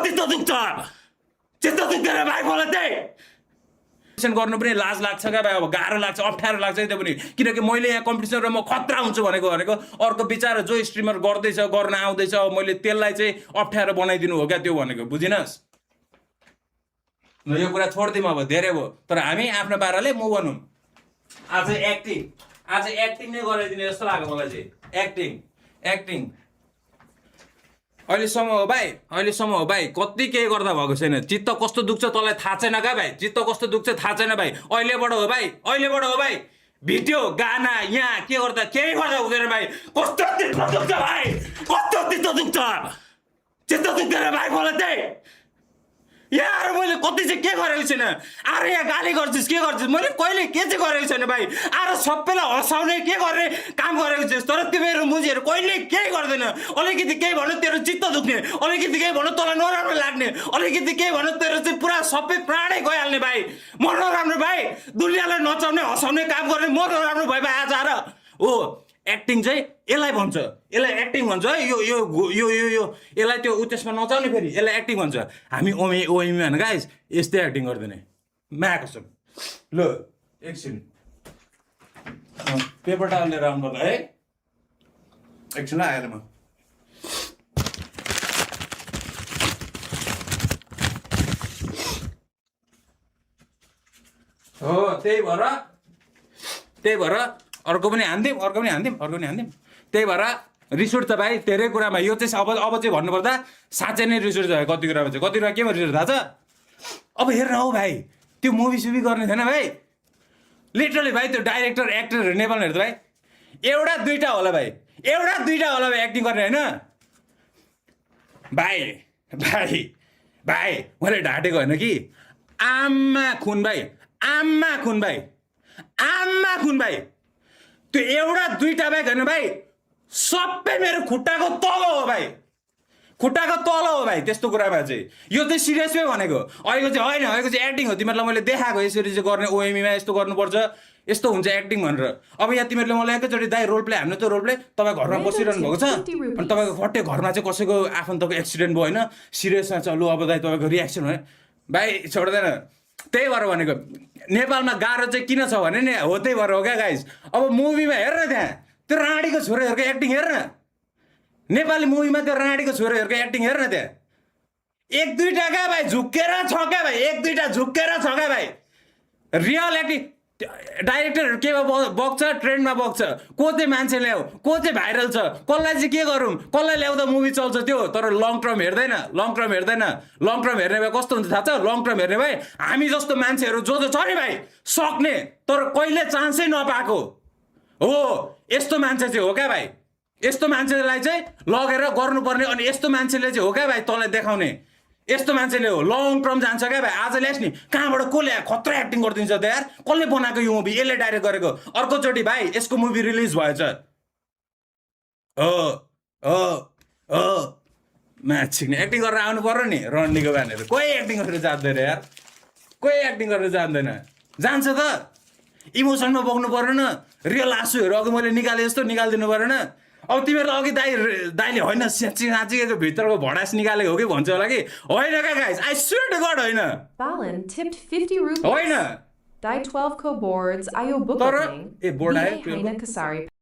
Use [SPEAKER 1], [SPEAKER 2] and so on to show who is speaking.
[SPEAKER 1] चित्त दुख्छ चित्त दुख्दैन भाइ मलाई त्यही गर्नु पनि लाज लाग्छ क्या भाइ अब गाह्रो लाग्छ अप्ठ्यारो लाग्छ त्यो पनि किनकि मैले यहाँ कम्पिटिसन र म खतरा हुन्छु भनेको अर्को बिचारा जो स्ट्रिमर गर्दैछ गर्न आउँदैछ मैले त्यसलाई चाहिँ अप्ठ्यारो बनाइदिनु हो क्या त्यो भनेको बुझिनस् यो कुरा छोड्दिउँ अब धेरै भयो तर हामी आफ्नो पाराले मुभ भनौँ आज एक्टिङ नै गराइदिने जस्तो लाग्यो मलाई चाहिँ एक्टिङ अहिलेसम्म हो भाइ कति केही गर्दा भएको छैन चित्त कस्तो दुख्छ तँलाई थाहा छैन क्या भाइ चित्त कस्तो दुख्छ थाहा छैन भाइ अहिलेबाट हो भाइ भिडियो गाना यहाँ के गर्दा केही गर्दा हुँदैन भाइ कस्तो चित्त दुख्छ भाइ कस्तो चित्त दुख्छ चित्त दुख्दैन भाइ मलाई त्यही यहाँ मैले कति चाहिँ के गरेको छैन आएर यहाँ गाली गर्छिस् के गर्छिस् मैले कहिले के चाहिँ गरेको छैन भाइ आएर सबैलाई हँसाउने के गर्ने काम गरेको छस् तर तिमीहरू मुझीहरू कहिले केही गर्दैन अलिकति केही भन्नु तेरो चित्त दुख्ने अलिकति केही भन्नु तँलाई नराम्रो लाग्ने अलिकति केही भन्नु तेरो चाहिँ पुरा सबै प्राणै गइहाल्ने भाइ म नराम्रो भाइ दुनियाँलाई नचाउने हँसाउने काम गर्ने म नराम्रो भाइ भाइ आज आएर हो एक्टिङ चाहिँ यसलाई एक्टिङ भन्छ है यो यो यो यो यो यसलाई त्यो त्यसमा नचाउने फेरि यसलाई एक्टिङ भन्छ हामी ओएमी भने गाइस यस्तै एक्टिङ गर्दैन म्या कसम ल एकछिन पेपर टावल लिएर आउनु पर्ला है एकछिन आएर म हो त्यही भएर अर्को पनि हान्दिउँ त्यही भएर रिस उठ्छ भाइ धेरै कुरामा यो चाहिँ अब चाहिँ भन्नुपर्दा साँच्चै नै रिस उठ्छ भाइ कति कुरामा चाहिँ कति कुरा केमा रिस उठ्छ थाहा छ अब हेर्न हौ भाइ त्यो मुभी गर्ने थिएन भाइ लिटरली भाइ त्यो डाइरेक्टर एक्टरहरू नेपालमा हेर्छ भाइ एउटा दुईटा होला भाइ एक्टिङ गर्ने होइन भाइ मैले ढाँटेको होइन कि आम्मा खुन भाइ त्यो एउटा दुईटा बाइक होइन भाइ सबै मेरो खुट्टाको तल हो भाइ त्यस्तो कुरामा चाहिँ यो चाहिँ सिरियसमै भनेको अहिलेको चाहिँ एक्टिङ हो तिमीहरूलाई मैले देखाएको यसरी चाहिँ गर्ने ओएमीमा यस्तो गर्नुपर्छ यस्तो हुन्छ एक्टिङ भनेर अब यहाँ तिमीहरूले मलाई एकैचोटि दाइ रोल प्ले हान्नु त रोल प्ले तपाईँ घरमा बसिरहनु भएको छ अनि तपाईँको फट्टे घरमा चाहिँ कसैको आफन्तको एक्सिडेन्ट भयो होइन सिरियसमा छ लु अब दाइ तपाईँको रियाक्सन भयो भाइ छोड्दैन त्यही भएर भनेको नेपालमा गाह्रो चाहिँ किन छ भने नि हो त्यही भएर हो क्या गाइस अब मुभीमा हेर्न त्यहाँ त्यो राँडीको छोराहरूको एक्टिङ हेर्न नेपाली मुभीमा त्यो राँडीको छोराहरूको एक्टिङ हेर्न त्यहाँ एक दुईटा क्या भाइ झुक्केर छ क्या भाइ रियल एक्टिङ डाइरेक्टरहरू केमा बग्छ ट्रेन्डमा बग्छ को चाहिँ मान्छे ल्याऊ को चाहिँ भाइरल छ कसलाई चाहिँ के गरौँ कसलाई ल्याउँदा मुभी चल्छ त्यो तर लङ टर्म हेर्दैन लङ टर्म हेर्ने भए कस्तो हुन्छ थाहा छ लङ टर्म हेर्ने भए हामी जस्तो मान्छेहरू जो छ नि भाइ सक्ने तर कहिले चान्सै नपाएको हो यस्तो मान्छे चाहिँ हो क्या भाइ यस्तो मान्छेलाई चाहिँ लगेर गर्नुपर्ने अनि यस्तो मान्छेले चाहिँ हो क्या भाइ तँलाई देखाउने यस्तो मान्छेले हो लङ टर्म जान्छ क्या भाइ आज ल्यास नि कहाँबाट को ल्या खतरा एक्टिङ गरिदिन्छ त यार कसले बनाएको यो मुभी यसले डाइरेक्ट गरेको अर्कोचोटि भाइ यसको मुभी रिलिज भएछ म्याच सिक्ने एक्टिङ गरेर आउनु पर्यो नि रन्डीको बानीहरू कोही एक्टिङ गरेर जान्दैन जान्छ त इमोसनमा बग्नु परेन रियल आँसुहरू अघि मैले निकाले जस्तो निकालिदिनु परेन अब तिमीहरूलाई अघि दाइले होइन साँच्चीको भित्रको भडास निकालेको हो कि भन्छ होला कि होइन क्या guys I swear to God होइन
[SPEAKER 2] Balin tipped 50 rupees.
[SPEAKER 1] होइन
[SPEAKER 2] Die 12 co boards. Ayo book
[SPEAKER 1] तर
[SPEAKER 2] opening.
[SPEAKER 1] ए बोर्ड
[SPEAKER 2] Bia
[SPEAKER 1] आयो
[SPEAKER 2] Haina Kasari.